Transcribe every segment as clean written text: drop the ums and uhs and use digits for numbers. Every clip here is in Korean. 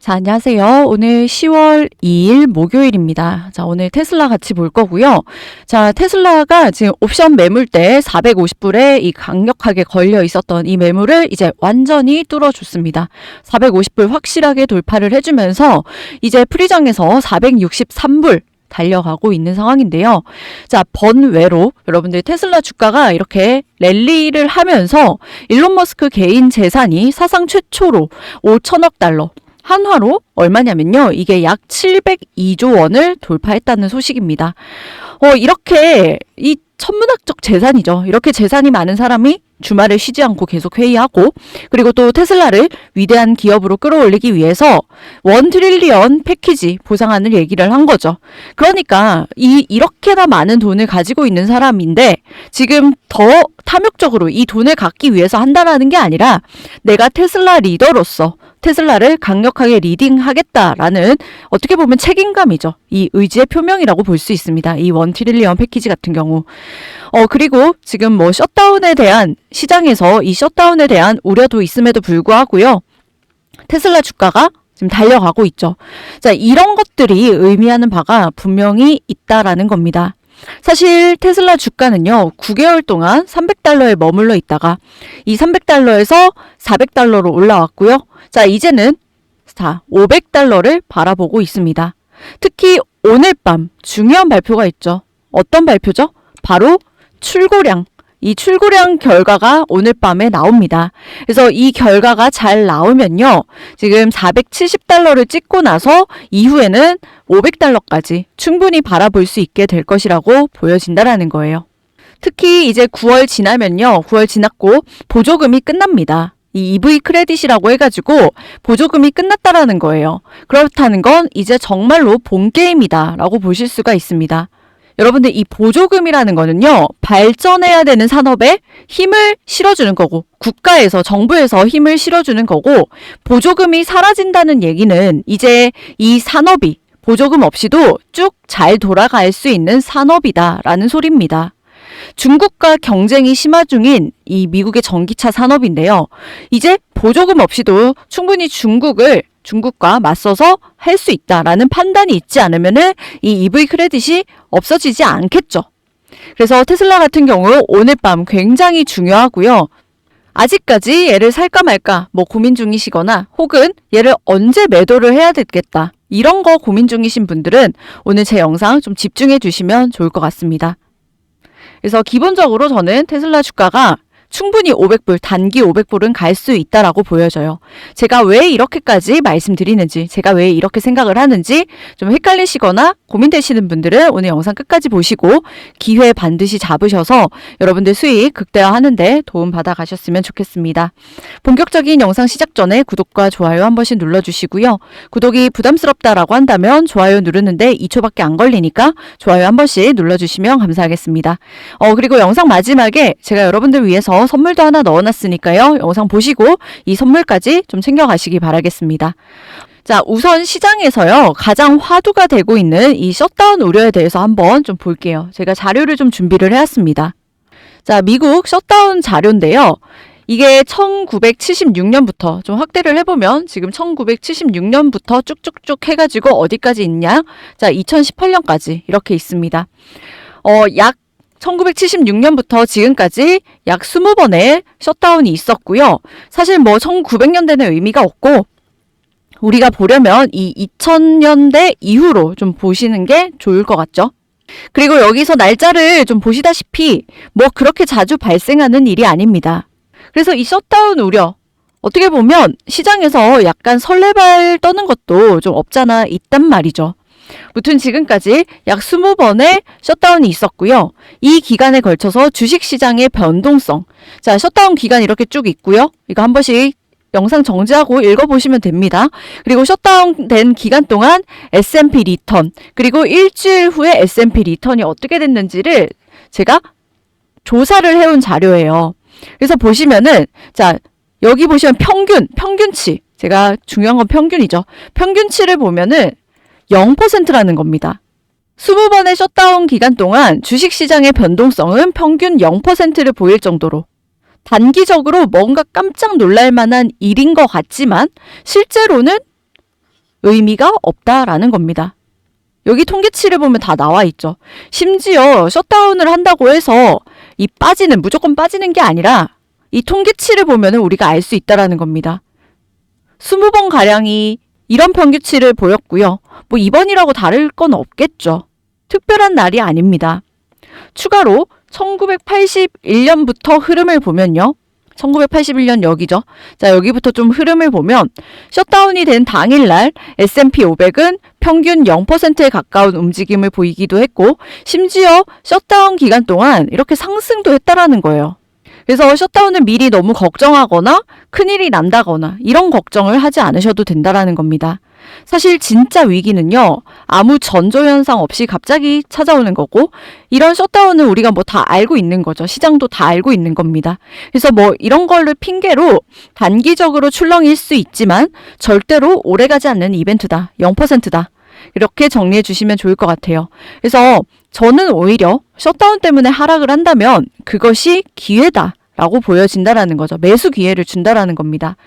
자, 안녕하세요. 오늘 10월 2일 목요일입니다. 자, 오늘 테슬라 같이 볼 거고요. 자, 테슬라가 지금 옵션 매물대 450불에 이 강력하게 걸려 있었던 이 매물을 이제 완전히 뚫어줬습니다. 450불 확실하게 돌파를 해주면서 이제 프리장에서 463불 달려가고 있는 상황인데요. 자, 번외로 여러분들 테슬라 주가가 이렇게 랠리를 하면서 일론 머스크 개인 재산이 사상 최초로 5천억 달러, 한화로 얼마냐면요. 이게 약 702조 원을 돌파했다는 소식입니다. 이렇게 이 천문학적 재산이죠. 이렇게 재산이 많은 사람이 주말에 쉬지 않고 계속 회의하고, 그리고 또 테슬라를 위대한 기업으로 끌어올리기 위해서 1 트릴리언 패키지 보상안을 얘기를 한 거죠. 그러니까 이렇게나 많은 돈을 가지고 있는 사람인데 지금 더 탐욕적으로 이 돈을 갖기 위해서 한다라는 게 아니라 내가 테슬라 리더로서 테슬라를 강력하게 리딩하겠다라는 어떻게 보면 책임감이죠. 이 의지의 표명이라고 볼 수 있습니다. 이 1 트릴리언 패키지 같은 경우. 그리고 지금 뭐 셧다운에 대한 시장에서 이 셧다운에 대한 우려도 있음에도 불구하고요. 테슬라 주가가 지금 달려가고 있죠. 자, 이런 것들이 의미하는 바가 분명히 있다라는 겁니다. 사실 테슬라 주가는요, 9개월 동안 300달러에 머물러 있다가 이 300달러에서 400달러로 올라왔고요. 자, 이제는 500달러를 바라보고 있습니다. 특히 오늘 밤 중요한 발표가 있죠. 어떤 발표죠? 바로 출고량. 이 출고량 결과가 오늘 밤에 나옵니다. 그래서 이 결과가 잘 나오면요. 지금 470달러를 찍고 나서 이후에는 500달러까지 충분히 바라볼 수 있게 될 것이라고 보여진다라는 거예요. 특히 이제 9월 지나면요. 9월 지났고 보조금이 끝납니다. 이 EV 크레딧이라고 해가지고 보조금이 끝났다라는 거예요. 그렇다는 건 이제 정말로 본 게임이다 라고 보실 수가 있습니다. 여러분들 이 보조금이라는 거는요, 발전해야 되는 산업에 힘을 실어주는 거고, 국가에서, 정부에서 힘을 실어주는 거고, 보조금이 사라진다는 얘기는 이제 이 산업이 보조금 없이도 쭉 잘 돌아갈 수 있는 산업이다라는 소리입니다. 중국과 경쟁이 심화 중인 이 미국의 전기차 산업인데요. 이제 보조금 없이도 충분히 중국과 맞서서 할 수 있다라는 판단이 있지 않으면은 이 EV 크레딧이 없어지지 않겠죠. 그래서 테슬라 같은 경우 오늘 밤 굉장히 중요하고요. 아직까지 얘를 살까 말까 고민 중이시거나 혹은 얘를 언제 매도를 해야 되겠다 이런 거 고민 중이신 분들은 오늘 제 영상 좀 집중해 주시면 좋을 것 같습니다. 그래서 기본적으로 저는 테슬라 주가가 충분히 500불, 단기 500불은 갈 수 있다라고 보여져요. 제가 왜 이렇게까지 말씀드리는지, 제가 왜 이렇게 생각을 하는지 좀 헷갈리시거나 고민되시는 분들은 오늘 영상 끝까지 보시고 기회 반드시 잡으셔서 여러분들 수익 극대화하는 데 도움 받아 가셨으면 좋겠습니다. 본격적인 영상 시작 전에 구독과 좋아요 한 번씩 눌러주시고요. 구독이 부담스럽다라고 한다면 좋아요 누르는데 2초밖에 안 걸리니까 좋아요 한 번씩 눌러주시면 감사하겠습니다. 그리고 영상 마지막에 제가 여러분들 위해서 선물도 하나 넣어놨으니까요. 영상 보시고 이 선물까지 좀 챙겨가시기 바라겠습니다. 자, 우선 시장에서요. 가장 화두가 되고 있는 이 셧다운 우려에 대해서 한번 좀 볼게요. 제가 자료를 좀 준비를 해왔습니다. 자, 미국 셧다운 자료인데요. 이게 1976년부터 좀 확대를 해보면 지금 1976년부터 쭉쭉쭉 해가지고 어디까지 있냐? 자, 2018년까지 이렇게 있습니다. 약 1976년부터 지금까지 약 20번의 셧다운이 있었고요. 사실 1900년대는 의미가 없고 우리가 보려면 이 2000년대 이후로 좀 보시는 게 좋을 것 같죠. 그리고 여기서 날짜를 좀 보시다시피 그렇게 자주 발생하는 일이 아닙니다. 그래서 이 셧다운 우려 어떻게 보면 시장에서 약간 설레발 떠는 것도 좀 없잖아 있단 말이죠. 무튼 지금까지 약 20번의 셧다운이 있었고요. 이 기간에 걸쳐서 주식시장의 변동성. 자, 셧다운 기간 이렇게 쭉 있고요. 이거 한 번씩 영상 정지하고 읽어보시면 됩니다. 그리고 셧다운 된 기간 동안 S&P 리턴, 그리고 일주일 후에 S&P 리턴이 어떻게 됐는지를 제가 조사를 해온 자료예요. 그래서 보시면은, 자, 여기 보시면 평균치. 제가 중요한 건 평균이죠. 평균치를 보면은 0%라는 겁니다. 20번의 셧다운 기간 동안 주식시장의 변동성은 평균 0%를 보일 정도로 단기적으로 뭔가 깜짝 놀랄 만한 일인 것 같지만 실제로는 의미가 없다라는 겁니다. 여기 통계치를 보면 다 나와 있죠. 심지어 셧다운을 한다고 해서 이 무조건 빠지는 게 아니라 이 통계치를 보면 우리가 알 수 있다라는 겁니다. 20번 가량이 이런 평균치를 보였고요. 뭐 이번이라고 다를 건 없겠죠. 특별한 날이 아닙니다. 추가로 1981년부터 흐름을 보면요. 1981년 여기죠. 자, 여기부터 좀 흐름을 보면 셧다운이 된 당일날 S&P 500은 평균 0%에 가까운 움직임을 보이기도 했고 심지어 셧다운 기간 동안 이렇게 상승도 했다라는 거예요. 그래서 셧다운을 미리 너무 걱정하거나 큰일이 난다거나 이런 걱정을 하지 않으셔도 된다라는 겁니다. 사실 진짜 위기는요. 아무 전조현상 없이 갑자기 찾아오는 거고 이런 셧다운은 우리가 뭐 다 알고 있는 거죠. 시장도 다 알고 있는 겁니다. 그래서 뭐 이런 거를 핑계로 단기적으로 출렁일 수 있지만 절대로 오래가지 않는 이벤트다. 0%다. 이렇게 정리해 주시면 좋을 것 같아요. 그래서 저는 오히려 셧다운 때문에 하락을 한다면 그것이 기회다. 라고 보여진다라는 거죠. 매수 기회를 준다라는 겁니다.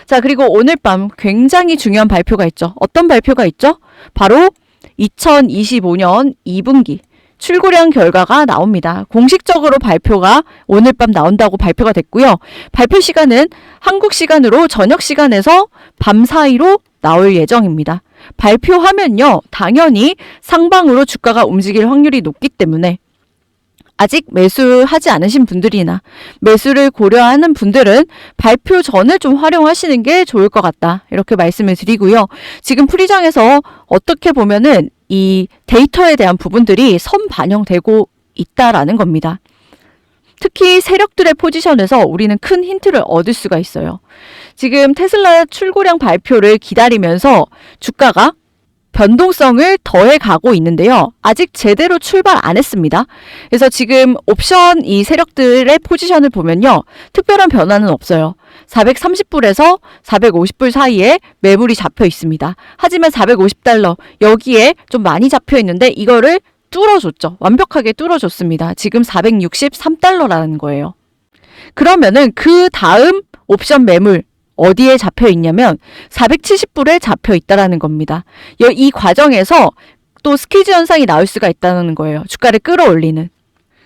자, 그리고 오늘 밤 굉장히 중요한 발표가 있죠. 어떤 발표가 있죠? 바로 2025년 2분기 출고량 결과가 나옵니다. 공식적으로 발표가 오늘 밤 나온다고 발표가 됐고요. 발표 시간은 한국 시간으로 저녁 시간에서 밤 사이로 나올 예정입니다. 발표하면요. 당연히 상방으로 주가가 움직일 확률이 높기 때문에 아직 매수하지 않으신 분들이나 매수를 고려하는 분들은 발표 전을 좀 활용하시는 게 좋을 것 같다. 이렇게 말씀을 드리고요. 지금 프리장에서 어떻게 보면은 이 데이터에 대한 부분들이 선반영되고 있다라는 겁니다. 특히 세력들의 포지션에서 우리는 큰 힌트를 얻을 수가 있어요. 지금 테슬라 출고량 발표를 기다리면서 주가가 변동성을 더해 가고 있는데요. 아직 제대로 출발 안 했습니다. 그래서 지금 옵션 이 세력들의 포지션을 보면요. 특별한 변화는 없어요. 430불에서 450불 사이에 매물이 잡혀 있습니다. 하지만 450달러 여기에 좀 많이 잡혀 있는데 이거를 뚫어줬죠. 완벽하게 뚫어줬습니다. 지금 463달러라는 거예요. 그러면은 그 다음 옵션 매물 어디에 잡혀 있냐면 470불에 잡혀 있다라는 겁니다. 이 과정에서 또 스퀴즈 현상이 나올 수가 있다는 거예요. 주가를 끌어올리는.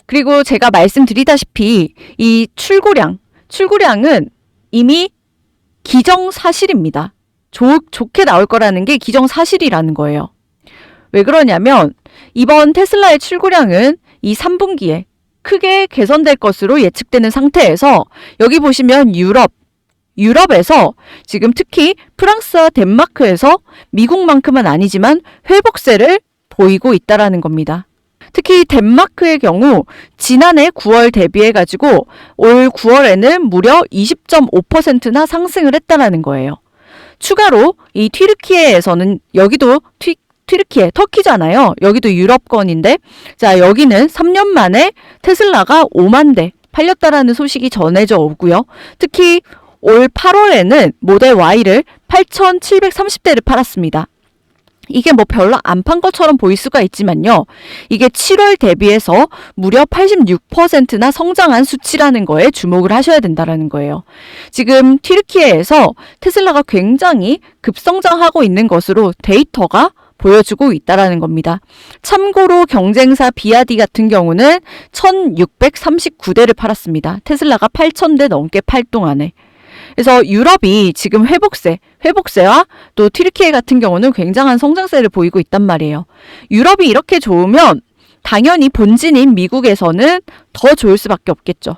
그리고 제가 말씀드리다시피 이 출고량은 이미 기정사실입니다. 좋게 나올 거라는 게 기정사실이라는 거예요. 왜 그러냐면 이번 테슬라의 출고량은 이 3분기에 크게 개선될 것으로 예측되는 상태에서 여기 보시면 유럽에서 지금 특히 프랑스와 덴마크에서 미국만큼은 아니지만 회복세를 보이고 있다라는 겁니다. 특히 덴마크의 경우 지난해 9월 대비해가지고 올 9월에는 무려 20.5%나 상승을 했다라는 거예요. 추가로 이 튀르키예에서는 여기도 튀르키예, 터키잖아요. 여기도 유럽권인데 자 여기는 3년 만에 테슬라가 5만 대 팔렸다라는 소식이 전해져 오고요. 특히 올 8월에는 모델 Y를 8,730대를 팔았습니다. 이게 뭐 별로 안 판 것처럼 보일 수가 있지만요. 이게 7월 대비해서 무려 86%나 성장한 수치라는 거에 주목을 하셔야 된다는 거예요. 지금 튀르키예에서 테슬라가 굉장히 급성장하고 있는 것으로 데이터가 보여주고 있다라는 겁니다. 참고로 경쟁사 비아디 같은 경우는 1,639대를 팔았습니다. 테슬라가 8,000대 넘게 팔 동안에. 그래서 유럽이 지금 회복세와 또 튀르키예 같은 경우는 굉장한 성장세를 보이고 있단 말이에요. 유럽이 이렇게 좋으면 당연히 본진인 미국에서는 더 좋을 수밖에 없겠죠.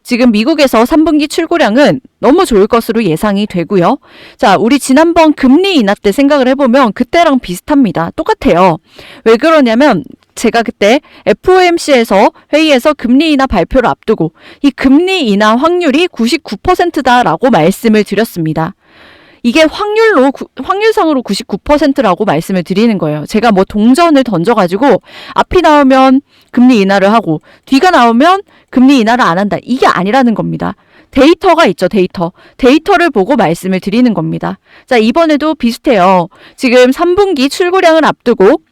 지금 미국에서 3분기 출고량은 너무 좋을 것으로 예상이 되고요. 자, 우리 지난번 금리 인하 때 생각을 해보면 그때랑 비슷합니다. 똑같아요. 왜 그러냐면 제가 그때 FOMC에서 회의에서 금리 인하 발표를 앞두고 이 금리 인하 확률이 99%다라고 말씀을 드렸습니다. 이게 확률상으로 99%라고 말씀을 드리는 거예요. 제가 뭐 동전을 던져가지고 앞이 나오면 금리 인하를 하고 뒤가 나오면 금리 인하를 안 한다. 이게 아니라는 겁니다. 데이터가 있죠, 데이터를 보고 말씀을 드리는 겁니다. 자, 이번에도 비슷해요. 지금 3분기 출고량을 앞두고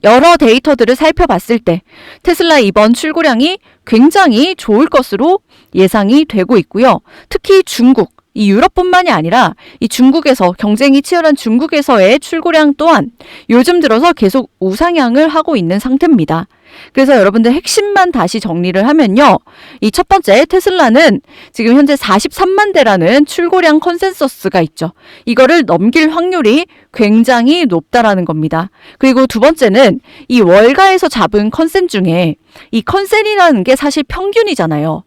여러 데이터들을 살펴봤을 때 테슬라 이번 출고량이 굉장히 좋을 것으로 예상이 되고 있고요. 특히 중국, 이 유럽뿐만이 아니라 이 중국에서 경쟁이 치열한 중국에서의 출고량 또한 요즘 들어서 계속 우상향을 하고 있는 상태입니다. 그래서 여러분들 핵심만 다시 정리를 하면요. 이 첫 번째 테슬라는 지금 현재 43만 대라는 출고량 컨센서스가 있죠. 이거를 넘길 확률이 굉장히 높다라는 겁니다. 그리고 두 번째는 이 월가에서 잡은 컨센 중에 이 컨센이라는 게 사실 평균이잖아요.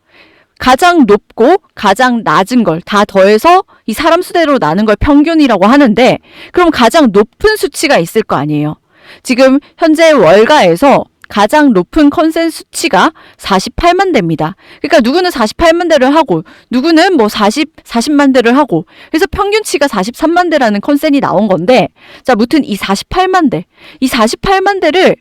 가장 높고 가장 낮은 걸 다 더해서 이 사람 수대로 나눈 걸 평균이라고 하는데 그럼 가장 높은 수치가 있을 거 아니에요. 지금 현재 월가에서 가장 높은 컨센 수치가 48만 대입니다. 그러니까 누구는 48만 대를 하고 누구는 뭐 40만 대를 하고 그래서 평균치가 43만 대라는 컨센이 나온 건데 자, 무튼 이 48만 대, 이 48만 대를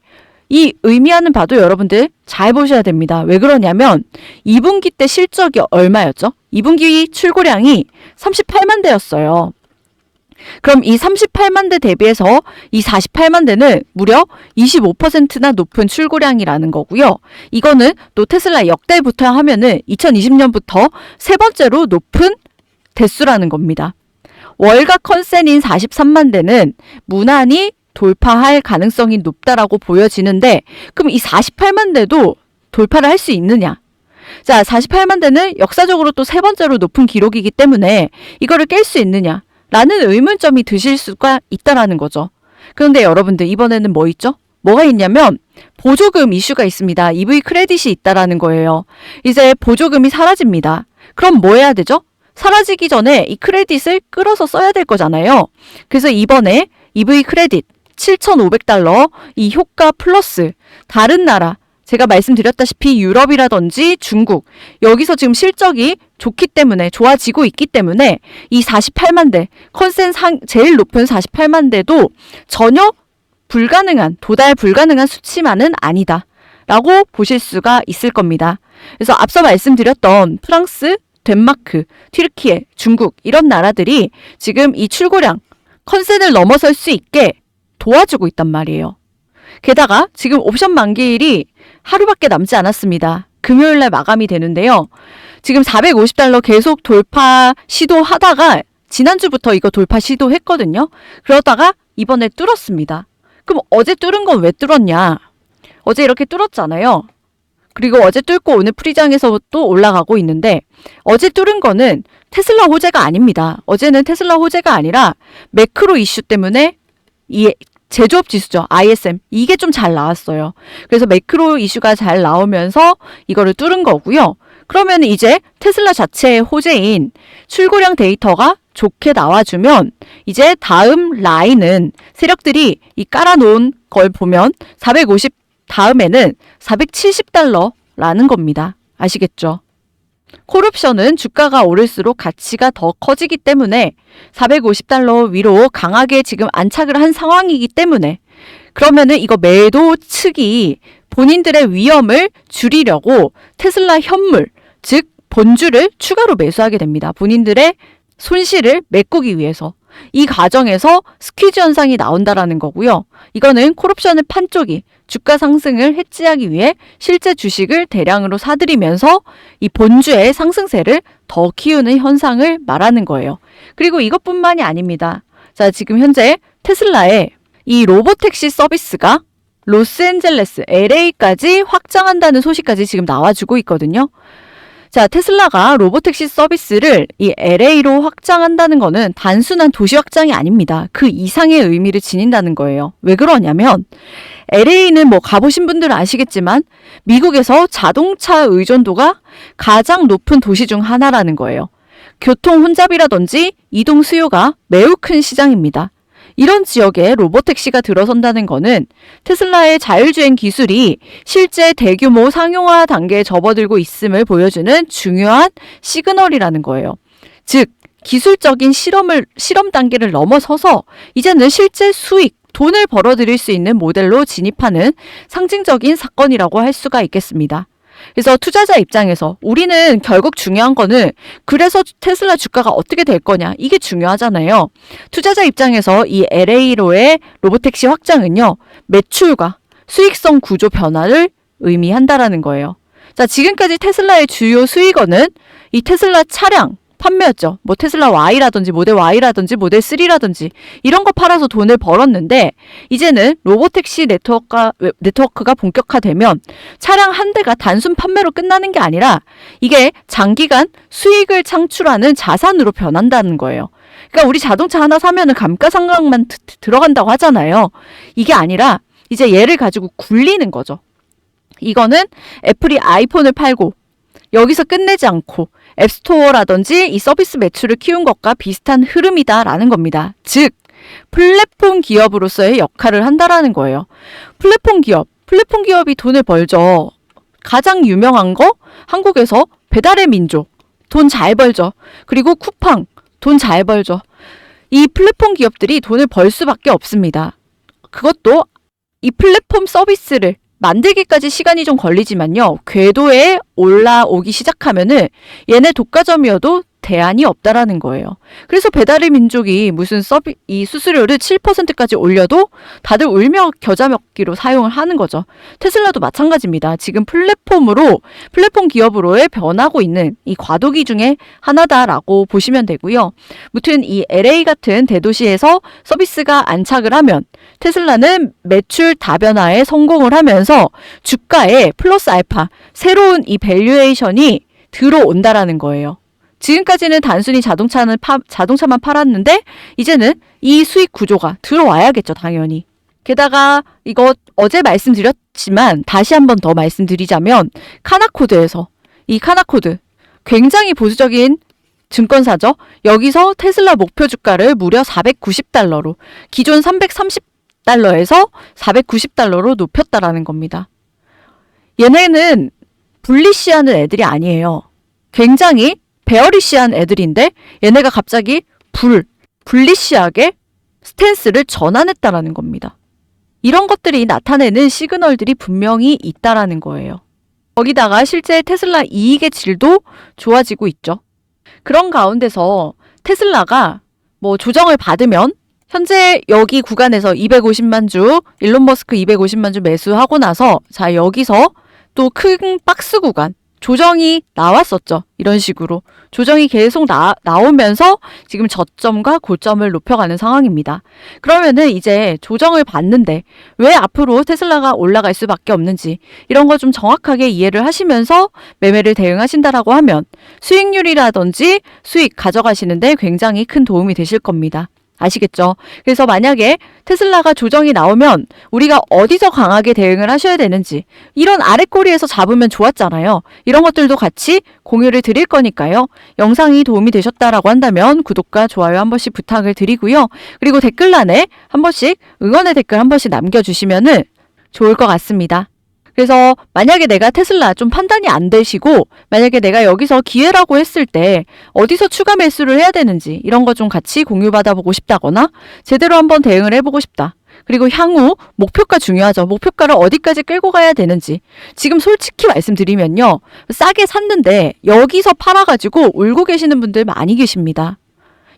이 의미하는 바도 여러분들 잘 보셔야 됩니다. 왜 그러냐면 2분기 때 실적이 얼마였죠? 2분기 출고량이 38만 대였어요. 그럼 이 38만 대 대비해서 이 48만 대는 무려 25%나 높은 출고량이라는 거고요. 이거는 또 테슬라 역대부터 하면은 2020년부터 세 번째로 높은 대수라는 겁니다. 월가 컨센인 43만 대는 무난히 돌파할 가능성이 높다라고 보여지는데 그럼 이 48만 대도 돌파를 할 수 있느냐? 자, 48만 대는 역사적으로 또 세 번째로 높은 기록이기 때문에 이거를 깰 수 있느냐? 라는 의문점이 드실 수가 있다라는 거죠. 그런데 여러분들 이번에는 뭐 있죠? 뭐가 있냐면 보조금 이슈가 있습니다. EV 크레딧이 있다라는 거예요. 이제 보조금이 사라집니다. 그럼 뭐 해야 되죠? 사라지기 전에 이 크레딧을 끌어서 써야 될 거잖아요. 그래서 이번에 EV 크레딧 7,500달러 이 효과 플러스 다른 나라 제가 말씀드렸다시피 유럽이라든지 중국 여기서 지금 실적이 좋기 때문에 좋아지고 있기 때문에 이 48만 대 컨센 제일 높은 48만 대도 전혀 불가능한 도달 불가능한 수치만은 아니다 라고 보실 수가 있을 겁니다. 그래서 앞서 말씀드렸던 프랑스, 덴마크, 튀르키예, 중국 이런 나라들이 지금 이 출고량 컨센을 넘어설 수 있게 도와주고 있단 말이에요. 게다가 지금 옵션 만기일이 하루밖에 남지 않았습니다. 금요일날 마감이 되는데요. 지금 450달러 계속 돌파 시도하다가 지난주부터 이거 돌파 시도했거든요. 그러다가 이번에 뚫었습니다. 그럼 어제 뚫은 건 왜 뚫었냐? 어제 이렇게 뚫었잖아요. 그리고 어제 뚫고 오늘 프리장에서 또 올라가고 있는데 어제 뚫은 거는 테슬라 호재가 아닙니다. 어제는 테슬라 호재가 아니라 매크로 이슈 때문에 이 제조업 지수죠. ISM. 이게 좀 잘 나왔어요. 그래서 매크로 이슈가 잘 나오면서 이거를 뚫은 거고요. 그러면 이제 테슬라 자체의 호재인 출고량 데이터가 좋게 나와주면 이제 다음 라인은 세력들이 이 깔아놓은 걸 보면 450 다음에는 470달러라는 겁니다. 아시겠죠? 콜옵션은 주가가 오를수록 가치가 더 커지기 때문에 450달러 위로 강하게 지금 안착을 한 상황이기 때문에 그러면은 이거 매도 측이 본인들의 위험을 줄이려고 테슬라 현물, 즉 본주를 추가로 매수하게 됩니다. 본인들의 손실을 메꾸기 위해서. 이 과정에서 스퀴즈 현상이 나온다라는 거고요. 이거는 콜옵션을 판 쪽이 주가 상승을 해지하기 위해 실제 주식을 대량으로 사들이면서 이 본주의 상승세를 더 키우는 현상을 말하는 거예요. 그리고 이것뿐만이 아닙니다. 자, 지금 현재 테슬라의 이 로보택시 서비스가 로스앤젤레스, LA까지 확장한다는 소식까지 지금 나와주고 있거든요. 자, 테슬라가 로보택시 서비스를 이 LA로 확장한다는 거는 단순한 도시 확장이 아닙니다. 그 이상의 의미를 지닌다는 거예요. 왜 그러냐면 LA는 뭐 가보신 분들은 아시겠지만 미국에서 자동차 의존도가 가장 높은 도시 중 하나라는 거예요. 교통 혼잡이라든지 이동 수요가 매우 큰 시장입니다. 이런 지역에 로보택시가 들어선다는 거는 테슬라의 자율주행 기술이 실제 대규모 상용화 단계에 접어들고 있음을 보여주는 중요한 시그널이라는 거예요. 즉, 기술적인 실험 단계를 넘어서서 이제는 실제 수익, 돈을 벌어들일 수 있는 모델로 진입하는 상징적인 사건이라고 할 수가 있겠습니다. 그래서 투자자 입장에서 우리는 결국 중요한 거는 그래서 테슬라 주가가 어떻게 될 거냐 이게 중요하잖아요. 투자자 입장에서 이 LA로의 로보택시 확장은요. 매출과 수익성 구조 변화를 의미한다라는 거예요. 자, 지금까지 테슬라의 주요 수익원은 이 테슬라 차량 판매였죠. 뭐 테슬라 Y라든지 모델 Y라든지 모델 3라든지 이런 거 팔아서 돈을 벌었는데 이제는 로보택시 네트워크가 본격화되면 차량 한 대가 단순 판매로 끝나는 게 아니라 이게 장기간 수익을 창출하는 자산으로 변한다는 거예요. 그러니까 우리 자동차 하나 사면은 감가상각만 들어간다고 하잖아요. 이게 아니라 이제 얘를 가지고 굴리는 거죠. 이거는 애플이 아이폰을 팔고 여기서 끝내지 않고 앱스토어라든지 이 서비스 매출을 키운 것과 비슷한 흐름이다라는 겁니다. 즉 플랫폼 기업으로서의 역할을 한다라는 거예요. 플랫폼 기업이 돈을 벌죠. 가장 유명한 거 한국에서 배달의 민족 돈 잘 벌죠. 그리고 쿠팡 돈 잘 벌죠. 이 플랫폼 기업들이 돈을 벌 수밖에 없습니다. 그것도 이 플랫폼 서비스를 만들기까지 시간이 좀 걸리지만요. 궤도에 올라오기 시작하면은 얘네 독과점이어도 대안이 없다라는 거예요. 그래서 배달의 민족이 무슨 이 수수료를 7%까지 올려도 다들 울며 겨자 먹기로 사용을 하는 거죠. 테슬라도 마찬가지입니다. 지금 플랫폼 기업으로의 변하고 있는 이 과도기 중에 하나다라고 보시면 되고요. 무튼 이 LA 같은 대도시에서 서비스가 안착을 하면 테슬라는 매출 다변화에 성공을 하면서 주가에 플러스 알파 새로운 이 밸류에이션이 들어온다라는 거예요. 지금까지는 단순히 자동차만 팔았는데 이제는 이 수익 구조가 들어와야겠죠, 당연히. 게다가 이거 어제 말씀드렸지만 다시 한 번 더 말씀드리자면 이 카나코드 굉장히 보수적인 증권사죠. 여기서 테슬라 목표 주가를 무려 490달러로 기존 330달러에서 490달러로 높였다라는 겁니다. 얘네는 불리시하는 애들이 아니에요. 굉장히 베어리시한 애들인데 얘네가 갑자기 불리시하게 스탠스를 전환했다라는 겁니다. 이런 것들이 나타내는 시그널들이 분명히 있다라는 거예요. 거기다가 실제 테슬라 이익의 질도 좋아지고 있죠. 그런 가운데서 테슬라가 뭐 조정을 받으면 현재 여기 구간에서 250만 주 일론 머스크 250만 주 매수하고 나서 자 여기서 또 큰 박스 구간 조정이 나왔었죠. 이런 식으로. 조정이 계속 나오면서 지금 저점과 고점을 높여가는 상황입니다. 그러면은 이제 조정을 받는데 왜 앞으로 테슬라가 올라갈 수밖에 없는지 이런 거 좀 정확하게 이해를 하시면서 매매를 대응하신다라고 하면 수익률이라든지 수익 가져가시는데 굉장히 큰 도움이 되실 겁니다. 아시겠죠? 그래서 만약에 테슬라가 조정이 나오면 우리가 어디서 강하게 대응을 하셔야 되는지 이런 아랫꼬리에서 잡으면 좋았잖아요. 이런 것들도 같이 공유를 드릴 거니까요. 영상이 도움이 되셨다라고 한다면 구독과 좋아요 한 번씩 부탁을 드리고요. 그리고 댓글란에 한 번씩 응원의 댓글 한 번씩 남겨주시면 좋을 것 같습니다. 그래서 만약에 내가 테슬라 좀 판단이 안 되시고 만약에 내가 여기서 기회라고 했을 때 어디서 추가 매수를 해야 되는지 이런 거 좀 같이 공유받아 보고 싶다거나 제대로 한번 대응을 해보고 싶다. 그리고 향후 목표가 중요하죠. 목표가를 어디까지 끌고 가야 되는지. 지금 솔직히 말씀드리면요. 싸게 샀는데 여기서 팔아가지고 울고 계시는 분들 많이 계십니다.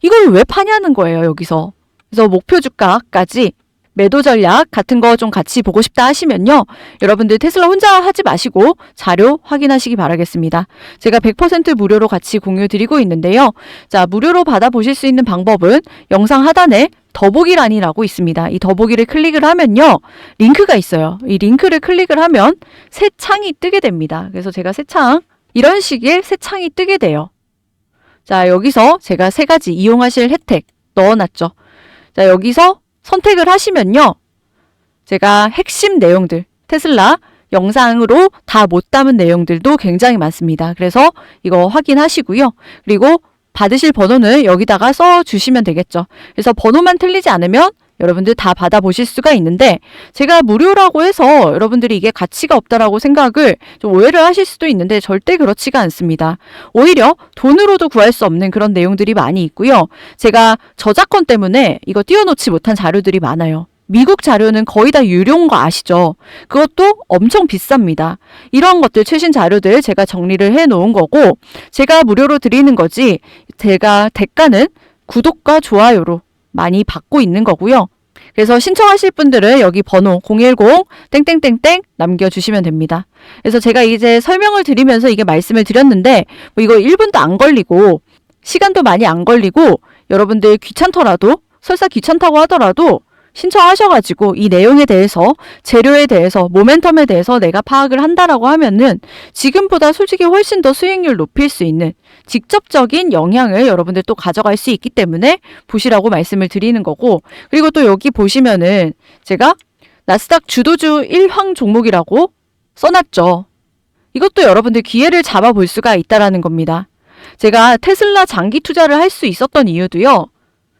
이걸 왜 파냐는 거예요, 여기서. 그래서 목표 주가까지 매도 전략 같은 거 좀 같이 보고 싶다 하시면요. 여러분들 테슬라 혼자 하지 마시고 자료 확인하시기 바라겠습니다. 제가 100% 무료로 같이 공유 드리고 있는데요. 자, 무료로 받아보실 수 있는 방법은 영상 하단에 더보기란이라고 있습니다. 이 더보기를 클릭을 하면요. 링크가 있어요. 이 링크를 클릭을 하면 새 창이 뜨게 됩니다. 그래서 제가 이런 식의 새 창이 뜨게 돼요. 자, 여기서 제가 3가지 이용하실 혜택 넣어놨죠. 자, 여기서 선택을 하시면요. 제가 핵심 내용들, 테슬라 영상으로 다 못 담은 내용들도 굉장히 많습니다. 그래서 이거 확인하시고요. 그리고 받으실 번호는 여기다가 써주시면 되겠죠. 그래서 번호만 틀리지 않으면 여러분들 다 받아보실 수가 있는데 제가 무료라고 해서 여러분들이 이게 가치가 없다라고 생각을 좀 오해를 하실 수도 있는데 절대 그렇지가 않습니다. 오히려 돈으로도 구할 수 없는 그런 내용들이 많이 있고요. 제가 저작권 때문에 이거 띄워놓지 못한 자료들이 많아요. 미국 자료는 거의 다 유료인 거 아시죠? 그것도 엄청 비쌉니다. 이런 것들 최신 자료들 제가 정리를 해놓은 거고 제가 무료로 드리는 거지 제가 대가는 구독과 좋아요로 많이 받고 있는 거고요. 그래서 신청하실 분들은 여기 번호 010 땡땡땡땡 남겨주시면 됩니다. 그래서 제가 이제 설명을 드리면서 이게 말씀을 드렸는데 뭐 이거 1분도 안 걸리고 시간도 많이 안 걸리고 여러분들 귀찮더라도 설사 귀찮다고 하더라도 신청하셔가지고 이 내용에 대해서 재료에 대해서 모멘텀에 대해서 내가 파악을 한다라고 하면은 지금보다 솔직히 훨씬 더 수익률 높일 수 있는 직접적인 영향을 여러분들 또 가져갈 수 있기 때문에 보시라고 말씀을 드리는 거고 그리고 또 여기 보시면은 제가 나스닥 주도주 1황 종목이라고 써놨죠. 이것도 여러분들 기회를 잡아볼 수가 있다라는 겁니다. 제가 테슬라 장기 투자를 할 수 있었던 이유도요.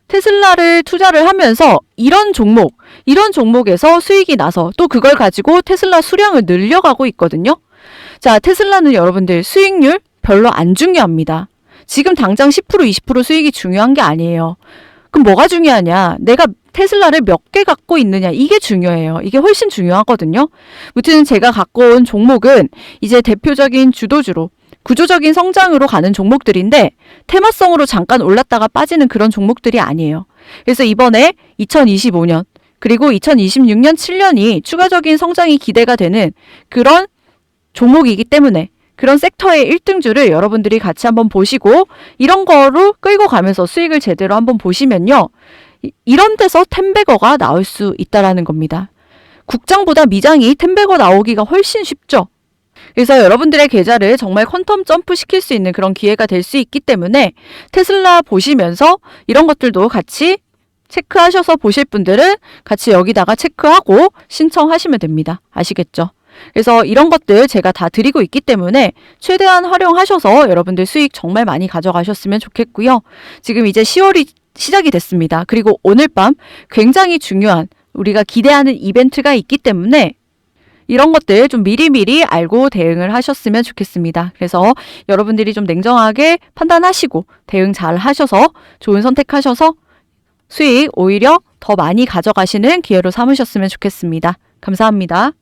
테슬라를 투자를 하면서 이런 종목에서 수익이 나서 또 그걸 가지고 테슬라 수량을 늘려가고 있거든요. 자, 테슬라는 여러분들 수익률 별로 안 중요합니다. 지금 당장 10% 20% 수익이 중요한 게 아니에요. 그럼 뭐가 중요하냐? 내가 테슬라를 몇 개 갖고 있느냐 이게 중요해요. 이게 훨씬 중요하거든요. 무튼 제가 갖고 온 종목은 이제 대표적인 주도주로 구조적인 성장으로 가는 종목들인데 테마성으로 잠깐 올랐다가 빠지는 그런 종목들이 아니에요. 그래서 이번에 2025년 그리고 2026년 7년이 추가적인 성장이 기대가 되는 그런 종목이기 때문에 그런 섹터의 1등주를 여러분들이 같이 한번 보시고 이런 거로 끌고 가면서 수익을 제대로 한번 보시면요. 이런 데서 텐베거가 나올 수 있다라는 겁니다. 국장보다 미장이 텐베거 나오기가 훨씬 쉽죠. 그래서 여러분들의 계좌를 정말 퀀텀 점프 시킬 수 있는 그런 기회가 될 수 있기 때문에 테슬라 보시면서 이런 것들도 같이 체크하셔서 보실 분들은 같이 여기다가 체크하고 신청하시면 됩니다. 아시겠죠? 그래서 이런 것들 제가 다 드리고 있기 때문에 최대한 활용하셔서 여러분들 수익 정말 많이 가져가셨으면 좋겠고요. 지금 이제 10월이 시작이 됐습니다. 그리고 오늘 밤 굉장히 중요한 우리가 기대하는 이벤트가 있기 때문에 이런 것들 좀 미리미리 알고 대응을 하셨으면 좋겠습니다. 그래서 여러분들이 좀 냉정하게 판단하시고 대응 잘 하셔서 좋은 선택하셔서 수익 오히려 더 많이 가져가시는 기회로 삼으셨으면 좋겠습니다. 감사합니다.